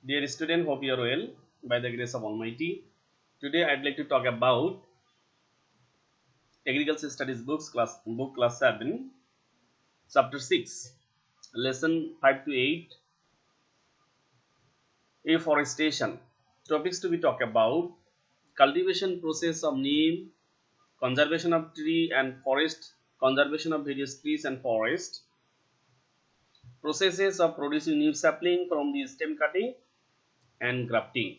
Dear student, hope you are well by the grace of Almighty. Today I'd like to talk about Agriculture Studies book class 7, chapter 6, lesson 5 to 8, afforestation. Topics to be talked about: cultivation process of neem, conservation of tree and forest, conservation of various trees and forest, processes of producing new sapling from the stem cutting and grafting.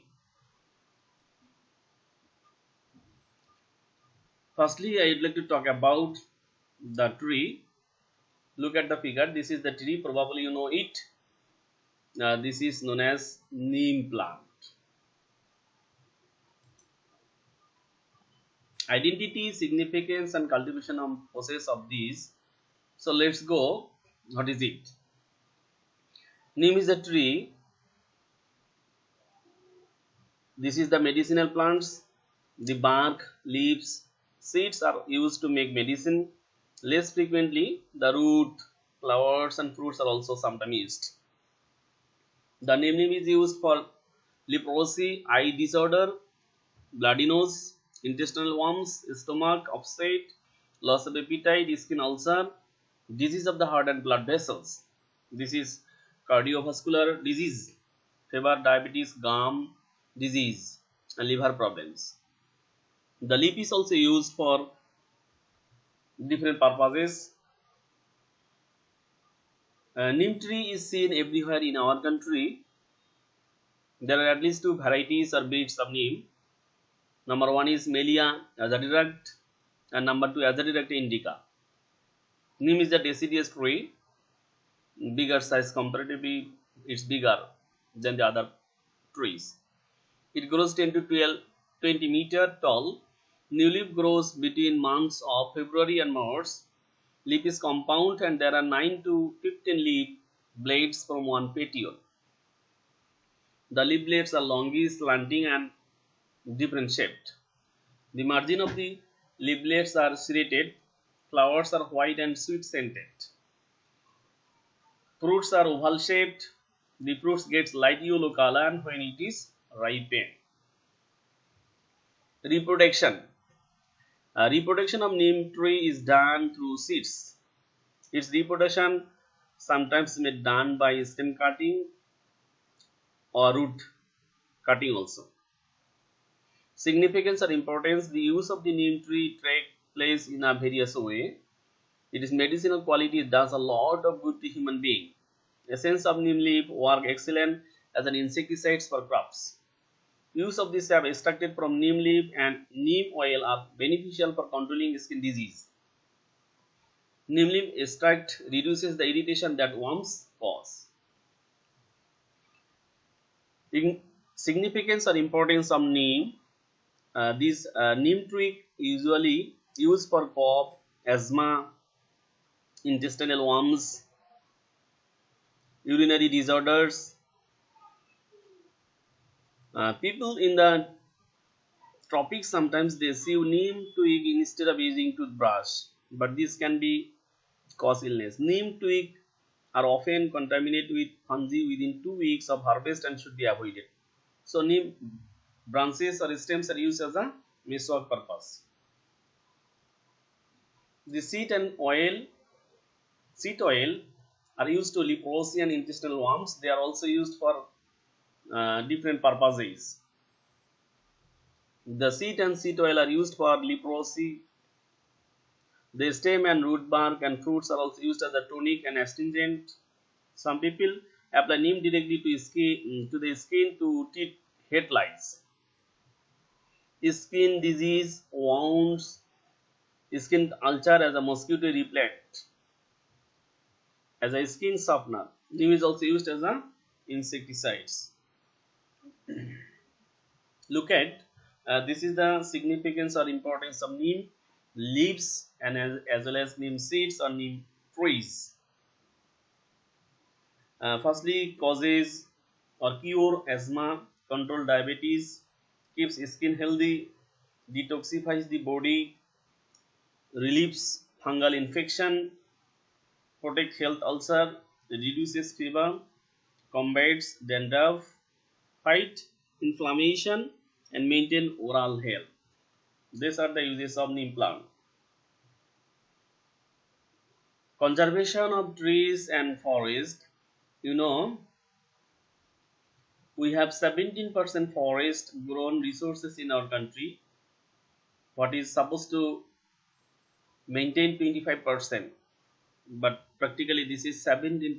Firstly, I would like to talk about the tree. Look at the figure. This is the tree. Probably you know it. This is known as neem plant. Identity, significance, and cultivation of process of these. So let's go. What is it? Neem is a tree. This is the medicinal plants. The bark, leaves, seeds are used to make medicine. Less frequently, the root, flowers, and fruits are also sometimes used. The neem is used for leprosy, eye disorder, bloody nose, intestinal worms, stomach upset, loss of appetite, skin ulcer, disease of the heart and blood vessels. This is cardiovascular disease, fever, diabetes, gum disease, and liver problems. The leaf is also used for different purposes. Neem tree is seen everywhere in our country. There are at least two varieties or breeds of neem. Number one is Melia azadirect and number two Azadirect indica. Neem is a deciduous tree, bigger size comparatively, it's bigger than the other trees. It grows 10 to 12, 20-meter tall. New leaf grows between months of February and March. Leaf is compound and there are 9 to 15 leaf blades from one petiole. The leaf blades are longish, slanting and different shaped. The margin of the leaf blades are serrated. Flowers are white and sweet scented. Fruits are oval shaped. The fruits get light yellow color and when it is ripened. Reproduction. Reproduction of neem tree is done through seeds. Its reproduction sometimes may be done by stem cutting or root cutting also. Significance or importance. The use of the neem tree takes place in a various way. It is medicinal quality. It does a lot of good to human being. Essence of neem leaf work excellent as an insecticide for crops. Use of this sap extracted from neem leaf and neem oil are beneficial for controlling skin disease. Neem leaf extract reduces the irritation that worms cause. In significance or importance of neem. This neem tree usually used for cough, asthma, intestinal worms, urinary disorders. People in the tropics sometimes they sew neem twig instead of using toothbrush, but this can be cause illness. Neem twig are often contaminated with fungi within 2 weeks of harvest and should be avoided. So neem branches or stems are used as a meswak purpose. The seed oil are used to leprosy and intestinal worms. They are also used for different purposes. The seed and seed oil are used for leprosy. The stem and root bark and fruits are also used as a tonic and astringent. Some people apply neem directly to the skin to treat head lice, skin disease, wounds, skin ulcer as a mosquito repellent, as a skin softener. Neem is also used as a insecticides. Look at this is the significance or importance of neem leaves and as well as neem seeds or neem trees. Firstly, causes or cure asthma, control diabetes, keeps skin healthy, detoxifies the body, relieves fungal infection, protects health ulcer, reduces fever, combats dandruff, fight inflammation, and maintain oral health. These are the uses of neem plant. Conservation of trees and forest. You know, we have 17% forest grown resources in our country, what is supposed to maintain 25%, but practically this is 17%.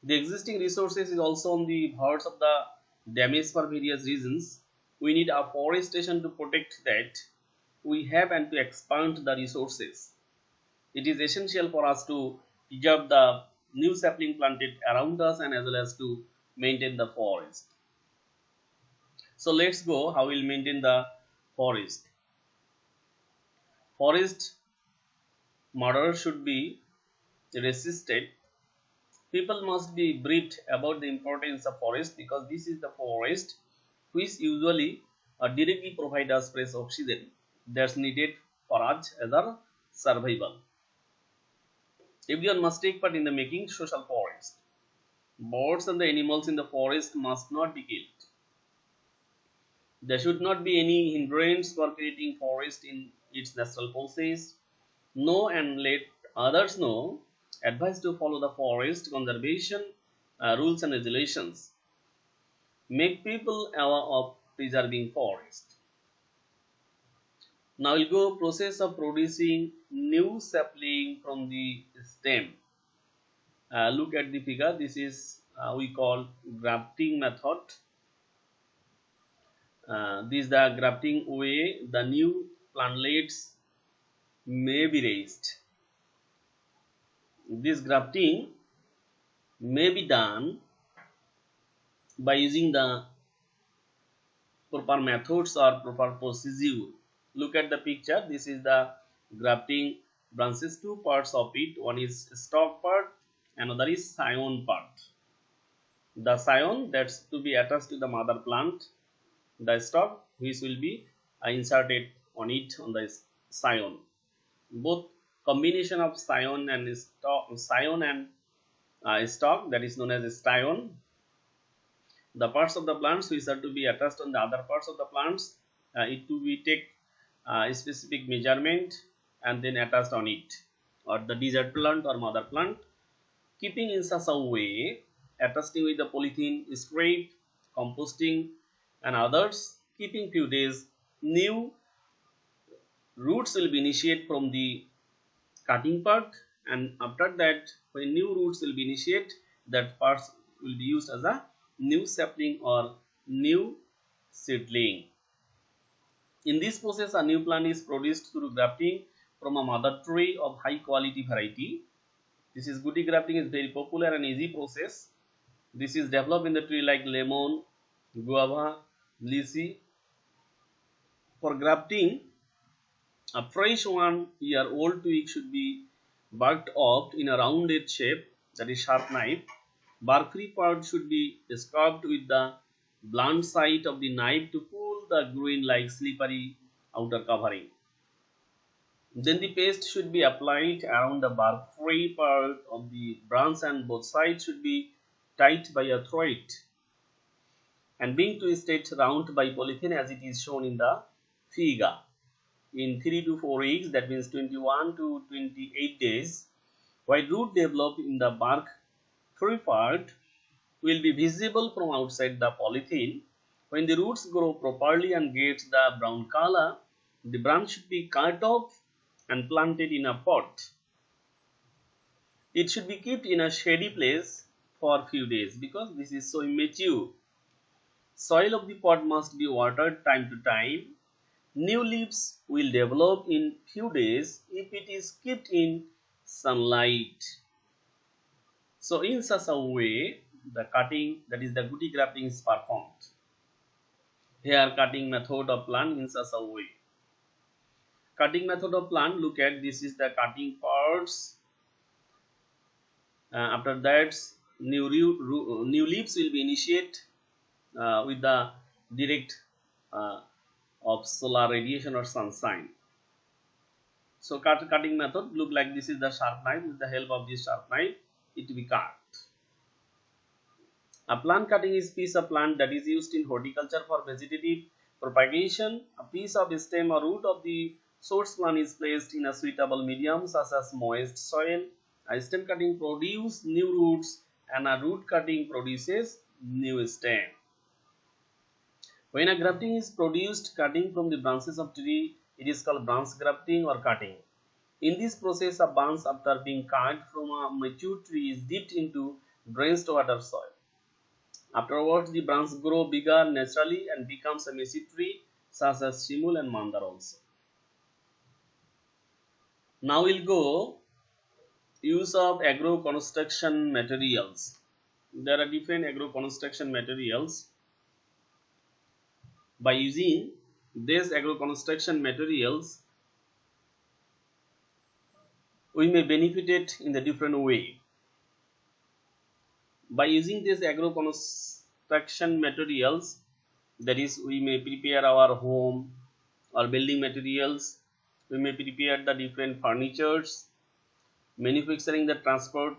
The existing resources is also on the verge of the damage for various reasons. We need afforestation to protect that we have and to expand the resources. It is essential for us to preserve the new sapling planted around us and as well as to maintain the forest. So let's go how we'll maintain the forest. Forest murder should be resisted. People must be briefed about the importance of forest because this is the forest which usually directly provide us fresh oxygen that's needed for us as our survival. Everyone must take part in the making social forest. Birds and the animals in the forest must not be killed. There should not be any hindrance for creating forest in its natural process. Know and let others know. Advise to follow the forest conservation rules and regulations. Make people aware of preserving forest. Now we'll go process of producing new sapling from the stem. Look at the figure. This is we call grafting method. This is the grafting way the new plantlets may be raised. This grafting may be done by using the proper methods or proper procedure. Look at the picture. This is the grafting branches, two parts of it. One is stalk part, another is scion part. The scion that's to be attached to the mother plant, the stalk which will be inserted on it on the scion. Both combination of scion and stalk, that is known as styon. The parts of the plants which are to be attached on the other parts of the plants, it to be take a specific measurement and then attached on it, or the desert plant or mother plant, keeping in such a way, attaching with the polythene straight, composting and others, keeping few days. New roots will be initiated from the cutting part, and after that when new roots will be initiated, that parts will be used as a new sapling or new seedling. In this process, a new plant is produced through grafting from a mother tree of high quality variety. This is goody grafting is very popular and easy process. This is developed in the tree like lemon, guava, lychee. For grafting, a fresh 1-year-old twig should be barked off in a rounded shape, that is sharp knife. Bark free part should be scraped with the blunt side of the knife to pull the green like slippery outer covering. Then the paste should be applied around the bark free part of the branch and both sides should be tied by a thread and being twisted round by polythene as it is shown in the figure. In 3 to 4 weeks, that means 21 to 28 days, while root developed in the bark free part will be visible from outside the polythene. When the roots grow properly and get the brown color, the branch should be cut off and planted in a pot. It should be kept in a shady place for a few days because this is so immature. Soil of the pot must be watered time to time. New leaves will develop in few days if it is kept in sunlight. So in such a way, the cutting, that is the goody grafting, is performed. Here cutting method of plant in such a way. Cutting method of plant, look at this is the cutting parts. After that, new leaves will be initiated with the direct of solar radiation or sunshine. So cutting method look like this is the sharp knife. With the help of this sharp knife, it will be cut. A plant cutting is piece of plant that is used in horticulture for vegetative propagation. A piece of stem or root of the source plant is placed in a suitable medium such as moist soil. A stem cutting produces new roots and a root cutting produces new stem. When a grafting is produced, cutting from the branches of tree, it is called branch grafting or cutting. In this process, a branch after being cut from a mature tree is dipped into drenched water soil. Afterwards, the branch grow bigger naturally and becomes a massive tree such as shimul and mandar also. Now we'll go use of agro-construction materials. There are different agro-construction materials. By using these agro-construction materials, we may benefit it in the different way. By using these agro-construction materials, that is, we may prepare our home or building materials, we may prepare the different furnitures, manufacturing the transport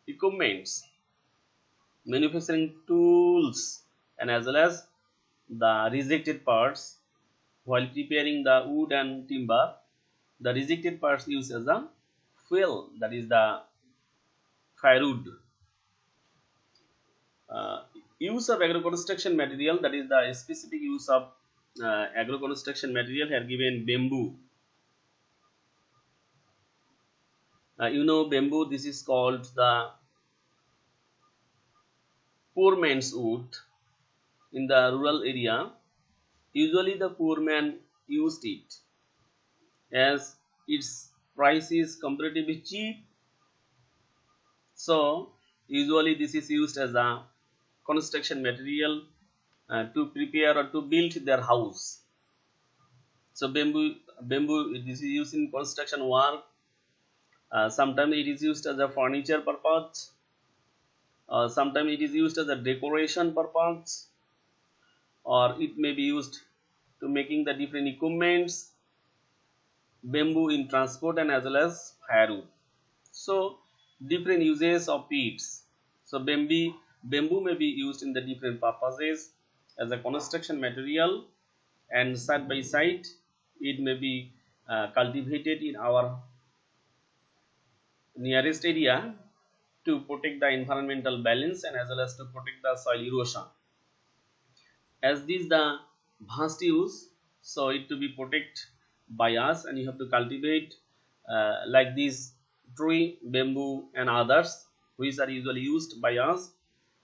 equipments, manufacturing tools, and as well as the rejected parts. While preparing the wood and timber, the rejected parts used as a fuel, that is the firewood. Use of agro-construction material, that is the specific use of agro-construction material here given bamboo. You know bamboo, this is called the poor man's wood in the rural area. Usually the poor man used it as its price is comparatively cheap. So usually this is used as a construction material to prepare or to build their house. So bamboo this is used in construction work. Sometimes it is used as a furniture purpose. Sometimes it is used as a decoration purpose, or it may be used to making the different equipments. Bamboo in transport and as well as firewood. So different uses of it. So bamboo may be used in the different purposes as a construction material, and side by side it may be cultivated in our nearest area to protect the environmental balance and as well as to protect the soil erosion. As this the vast use, so it to be protected by us, and you have to cultivate like this tree, bamboo and others which are usually used by us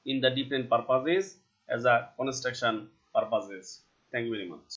in the different purposes as a construction purposes. Thank you very much.